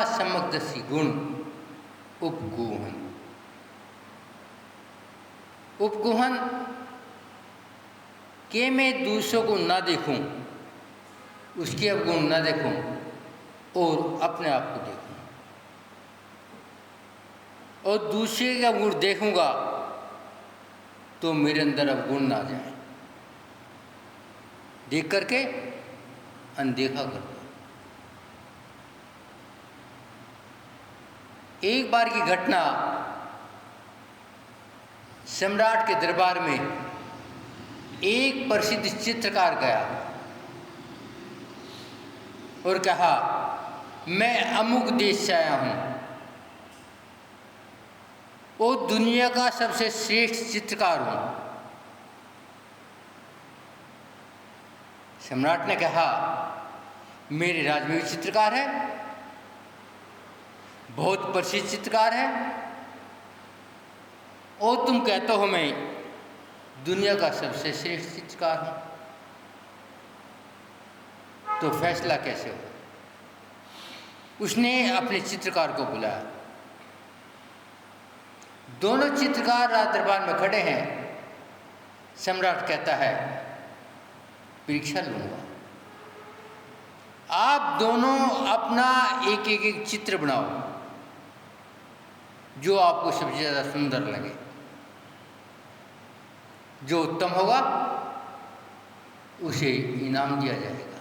समग्दसी गुण उपगुहन। उपगुहन के मैं दूसरों को ना देखूं, उसके अवगुण ना देखूं और अपने आप को देखूं, और दूसरे के अवगुण देखूंगा तो मेरे अंदर अवगुण ना जाए, देख करके अनदेखा कर दो। एक बार की घटना, सम्राट के दरबार में एक प्रसिद्ध चित्रकार गया और कहा, मैं अमुक देश से आया हूं, वो दुनिया का सबसे श्रेष्ठ चित्रकार हूं। सम्राट ने कहा, मेरे राज्य में भी चित्रकार है, बहुत प्रसिद्ध चित्रकार है, और तुम कहते हो मैं दुनिया का सबसे श्रेष्ठ चित्रकार हूं, तो फैसला कैसे हो? उसने अपने चित्रकार को बुलाया। दोनों चित्रकार राज दरबार में खड़े हैं। सम्राट कहता है, परीक्षा लूंगा, आप दोनों अपना एक एक चित्र बनाओ जो आपको सबसे ज़्यादा सुंदर लगे। जो उत्तम होगा उसे इनाम दिया जाएगा।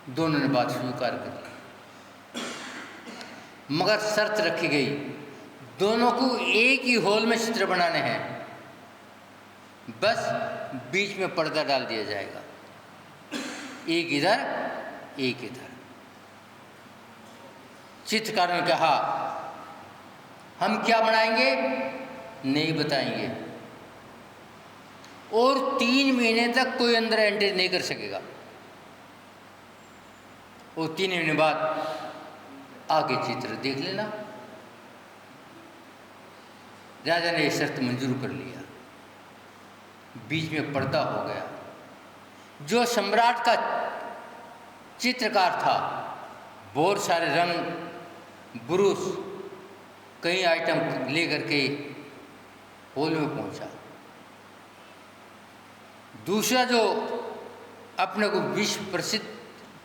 दोनों ने बात स्वीकार कर ली, मगर शर्त रखी गई, दोनों को एक ही हॉल में चित्र बनाने हैं, बस बीच में पर्दा डाल दिया जाएगा, एक इधर एक इधर। चित्रकारों ने कहा, हम क्या बनाएंगे नहीं बताएंगे, और 3 महीने तक कोई अंदर एंट्री नहीं कर सकेगा, और 3 महीने बाद आगे चित्र देख लेना। राजा ने यह शर्त मंजूर कर लिया। बीच में पर्दा हो गया। जो सम्राट का चित्रकार था, बहुत सारे रंग ब्रुश कई आइटम लेकर के हॉल में पहुंचा। दूसरा जो अपने को विश्व प्रसिद्ध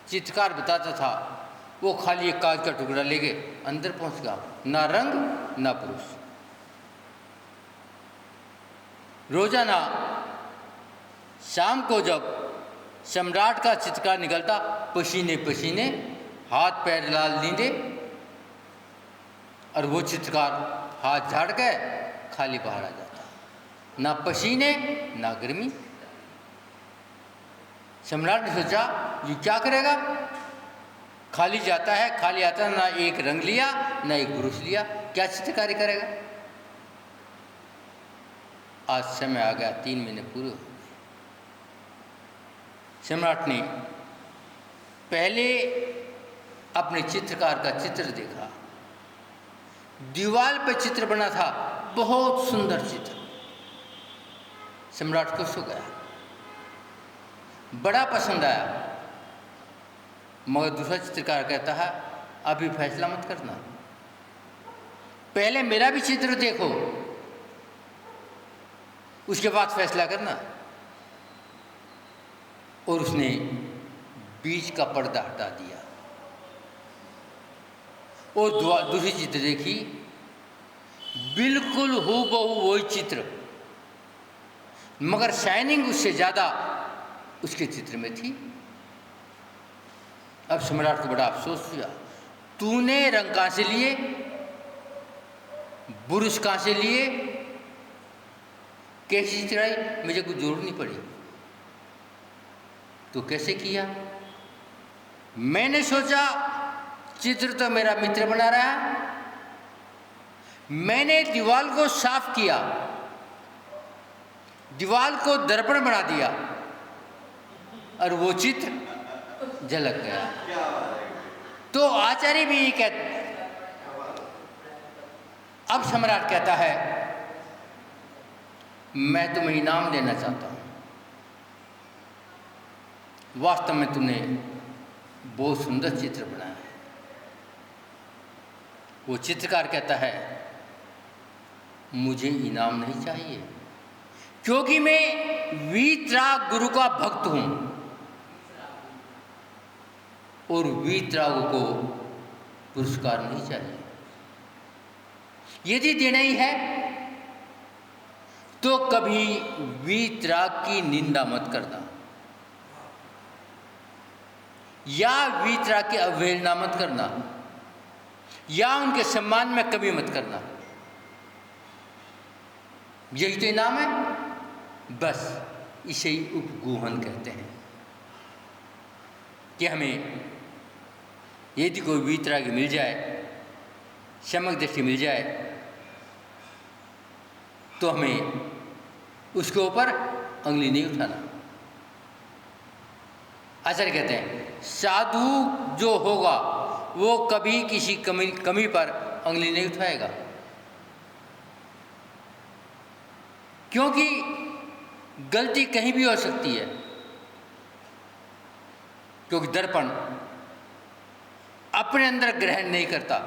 चित्रकार बताता था, वो खाली एक कागज का टुकड़ा लेके अंदर पहुंच गया, ना रंग ना ब्रुश। रोजाना शाम को जब सम्राट का चित्रकार निकलता, पसीने पसीने, हाथ पैर लाल नींदे, और वो चित्रकार हाथ झाड़ के खाली बाहर आ जाता, ना पसीने ना गर्मी। सम्राट ने सोचा, ये क्या करेगा, खाली जाता है खाली आता है, ना एक रंग लिया ना एक ब्रुश लिया, क्या चित्रकारी करेगा। आज समय आ गया, 3 महीने पूरे हो गए। सम्राट ने पहले अपने चित्रकार का चित्र देखा, दीवार पर चित्र बना था, बहुत सुंदर चित्र। सम्राट खुश हो गया, बड़ा पसंद आया, मगर दूसरा चित्रकार कहता है, अभी फैसला मत करना, पहले मेरा भी चित्र देखो, उसके बाद फैसला करना। और उसने बीच का पर्दा हटा दिया और दूसरी चित्र देखी, बिल्कुल हूबहू वही चित्र, मगर शाइनिंग उससे ज़्यादा उसके चित्र में थी। अब सम्राट को बड़ा अफसोस हुआ, तूने रंग कहाँ से लिए, ब्रुश कहाँ से लिए, कैसी चित्राई, मुझे कुछ जरूरत नहीं पड़ी, तो कैसे किया। मैंने सोचा चित्र तो मेरा मित्र बना रहा है, मैंने दीवार को साफ किया, दीवार को दर्पण बना दिया, और वो चित्र झलक गया। तो आचार्य भी ये कहते, अब सम्राट कहता है, मैं तुम्हें इनाम देना चाहता हूं, वास्तव में तुमने बहुत सुंदर चित्र बनाया है। वो चित्रकार कहता है मुझे इनाम नहीं चाहिए, क्योंकि मैं वीतराग गुरु का भक्त हूं और वीतराग को पुरस्कार नहीं चाहिए। यदि देना ही है तो कभी वीतराग की निंदा मत करना या वीतराग की अवहेलना मत करना या उनके सम्मान में कमी मत करना। यही तो इनाम है, बस इसे ही उपगूहन कहते हैं कि हमें यदि कोई वीतराग मिल जाए, सम्यक दृष्टि मिल जाए, तो हमें उसके ऊपर अंगली नहीं उठाना। आचार्य कहते हैं साधु जो होगा वो कभी किसी कमी पर अंगली नहीं उठाएगा, क्योंकि गलती कहीं भी हो सकती है। क्योंकि दर्पण अपने अंदर ग्रहण नहीं करता,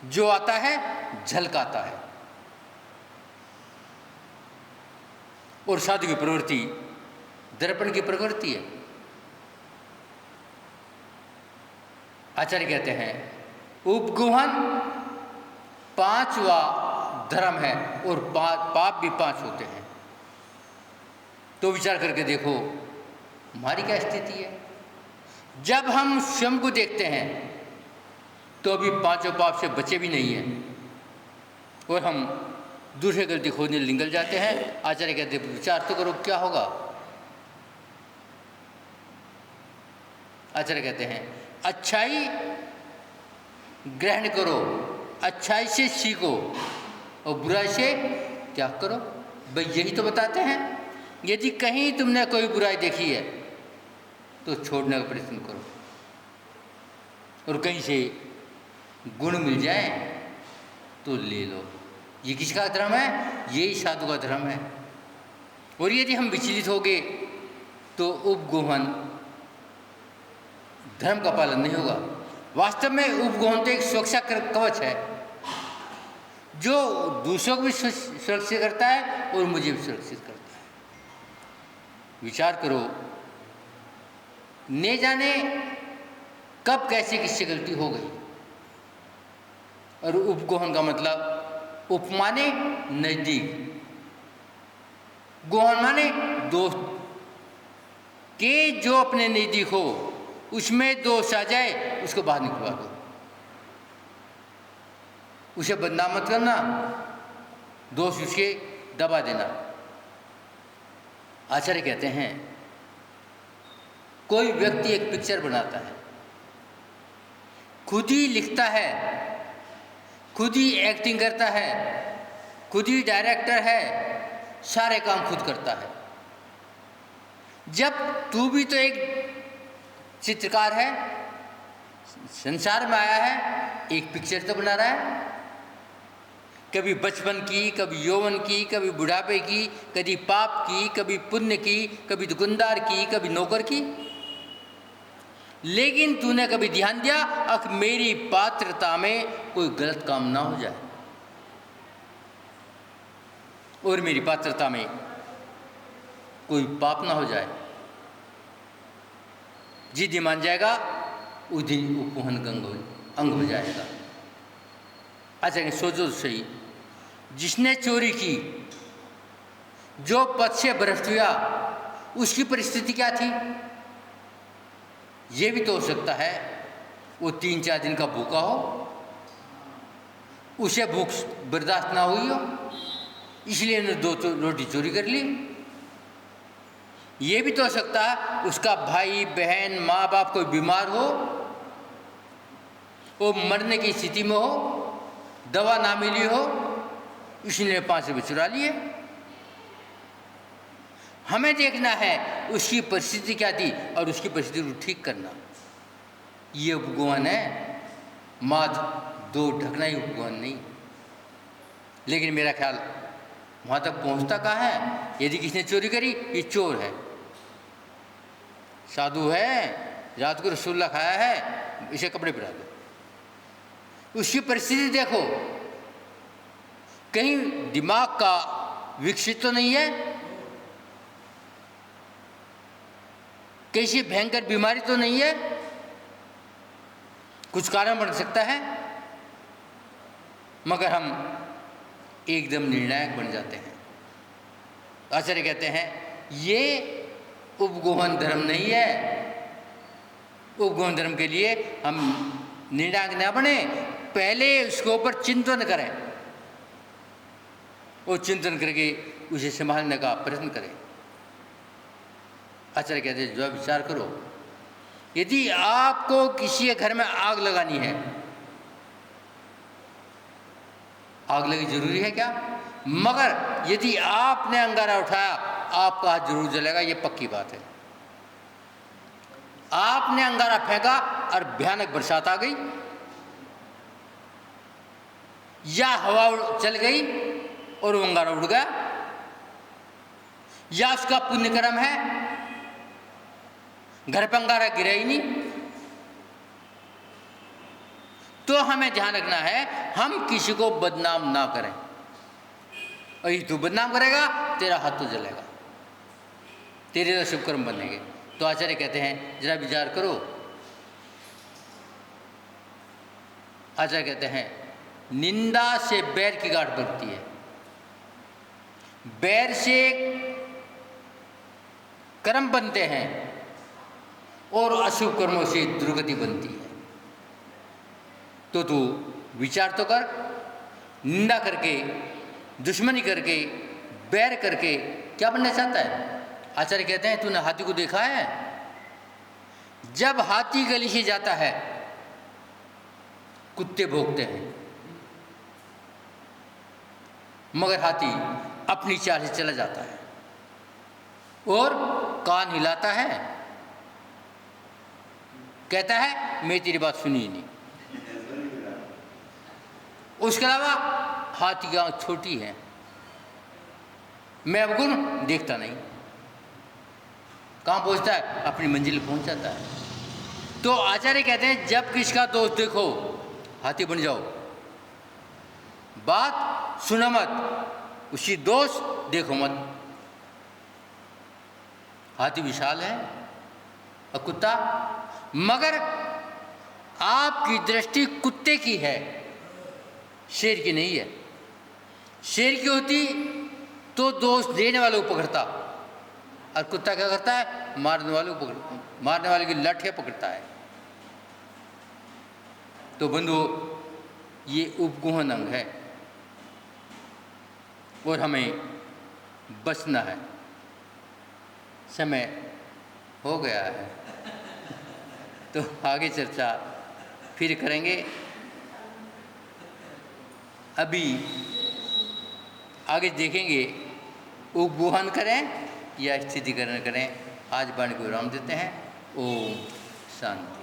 जो आता है झलकाता है। और साधु की प्रवृत्ति दर्पण की प्रवृत्ति है। आचार्य कहते हैं उपगूहन पांचवा धर्म है और पाप भी 5 होते हैं। तो विचार करके देखो हमारी क्या स्थिति है। जब हम स्वयं को देखते हैं तो अभी 5 पाप से बचे भी नहीं हैं और हम दूसरे गलती खोजने निकल जाते हैं। आचार्य कहते हैं विचार तो करो क्या होगा। आचार्य कहते हैं अच्छाई ग्रहण करो, अच्छाई से सीखो और बुराई से त्याग करो। भाई यही तो बताते हैं। यदि कहीं तुमने कोई बुराई देखी है तो छोड़ने का प्रयत्न करो, और कहीं से गुण मिल जाए तो ले लो। ये किसका धर्म है? यही साधु का धर्म है। और यदि हम विचलित हो गए तो उपगूहन धर्म का पालन नहीं होगा। वास्तव में उपगूहन तो एक सुरक्षा कवच है जो दूसरों को भी सुरक्षित करता है और मुझे भी सुरक्षित करता है। विचार करो, न जाने कब कैसे किससे गलती हो गई। और उपगूहन का मतलब उप माने नजदीक, गूहन माने दोस्त के जो अपने नजदीक हो उसमें दोष आ जाए उसको बाहर निकलवा दो, उसे बदनाम मत करना, दोष उसके दबा देना। आचार्य कहते हैं कोई व्यक्ति एक पिक्चर बनाता है, खुद ही लिखता है, खुद ही एक्टिंग करता है, खुद ही डायरेक्टर है, सारे काम खुद करता है। जब तू भी तो एक चित्रकार है, संसार में आया है, एक पिक्चर तो बना रहा है। कभी बचपन की, कभी यौवन की, कभी बुढ़ापे की, कभी पाप की, कभी पुण्य की, कभी दुकानदार की, कभी नौकर की। लेकिन तूने कभी ध्यान दिया अख मेरी पात्रता में कोई गलत काम ना हो जाए और मेरी पात्रता में कोई पाप ना हो जाए। जिस दिन मान जाएगा उस दिन उपगूहन अंग हो जाएगा। अच्छा सोचो तो सही, जिसने चोरी की, जो पद से भ्रष्ट हुआ, उसकी परिस्थिति क्या थी? ये भी तो हो सकता है वो 3-4 दिन का भूखा हो, उसे भूख बर्दाश्त ना हुई हो, इसलिए ने 2 रोटी चोरी कर ली। ये भी तो हो सकता है उसका भाई बहन माँ बाप कोई बीमार हो, वो मरने की स्थिति में हो, दवा ना मिली हो, इसलिए 5 रुपये चुरा लिए। हमें देखना है उसकी परिस्थिति क्या थी और उसकी परिस्थिति को ठीक करना। ये उपगूहन है, मात्र 2 ढकना ही उपगूहन नहीं। लेकिन मेरा ख्याल वहाँ तक पहुँचता कहाँ है? यदि किसने चोरी करी ये चोर है, साधु है रात को रसगुल्ला खाया है, इसे कपड़े पहना दो। उसकी परिस्थिति देखो, कहीं दिमाग का विकसित तो नहीं है, कैसी भयंकर बीमारी तो नहीं है, कुछ कारण बन सकता है, मगर हम एकदम निर्णायक बन जाते हैं। आचार्य कहते हैं ये उपगोहन धर्म नहीं है। उपगोहन धर्म के लिए हम निर्णायक न बने, पहले उसके ऊपर चिंतन करें और चिंतन करके उसे संभालने का प्रयत्न करें। आचार्य कहते हैं जो विचार करो, यदि आपको किसी के घर में आग लगानी है, आग लगी जरूरी है क्या? मगर यदि आपने अंगारा उठाया, आपका हाथ जरूर जलेगा, ये पक्की बात है। आपने अंगारा फेंका और भयानक बरसात आ गई, या हवा चल गई और वो अंगारा उड़ गया, या उसका पुण्यक्रम है घर पर अंगारा गिरा ही नहीं, तो हमें ध्यान रखना है हम किसी को बदनाम ना करें। और तू बदनाम करेगा, तेरा हाथ तो जलेगा, तेरे तो शुभ कर्म बनेंगे। तो आचार्य कहते हैं जरा विचार करो। आचार्य कहते हैं निंदा से बैर की गांठ बनती है, बैर से कर्म बनते हैं और अशुभ कर्मों से दुर्गति बनती है। तो तू विचार तो कर, निंदा करके, दुश्मनी करके, बैर करके क्या बनना चाहता है? आचार्य कहते हैं तूने हाथी को देखा है? जब हाथी गली से जाता है, कुत्ते भौंकते हैं, मगर हाथी अपनी चाल से चला जाता है और कान हिलाता है, कहता है मैं तेरी बात सुनी ही नहीं। उसके अलावा हाथी की आँख छोटी है, मैं अवगुण देखता नहीं, कहाँ पहुँचता है? अपनी मंजिल पहुँच जाता है। तो आचार्य कहते हैं जब किसका दोष देखो हाथी बन जाओ, बात सुनो मत, उसी दोष देखो मत। हाथी विशाल है और कुत्ता, मगर आपकी दृष्टि कुत्ते की है, शेर की नहीं है। शेर की होती तो दोष देने वाले को पकड़ता, और कुत्ता क्या करता है? मारने वाले को पकड़, मारने वाले की लाठियाँ पकड़ता है। तो बंधु ये उपगोहन अंग है और हमें बचना है। समय हो गया है तो आगे चर्चा फिर करेंगे। अभी आगे देखेंगे उपगोहन करें या स्थितिकरण करें। आज वाणी को विराम देते हैं। ओम शांति।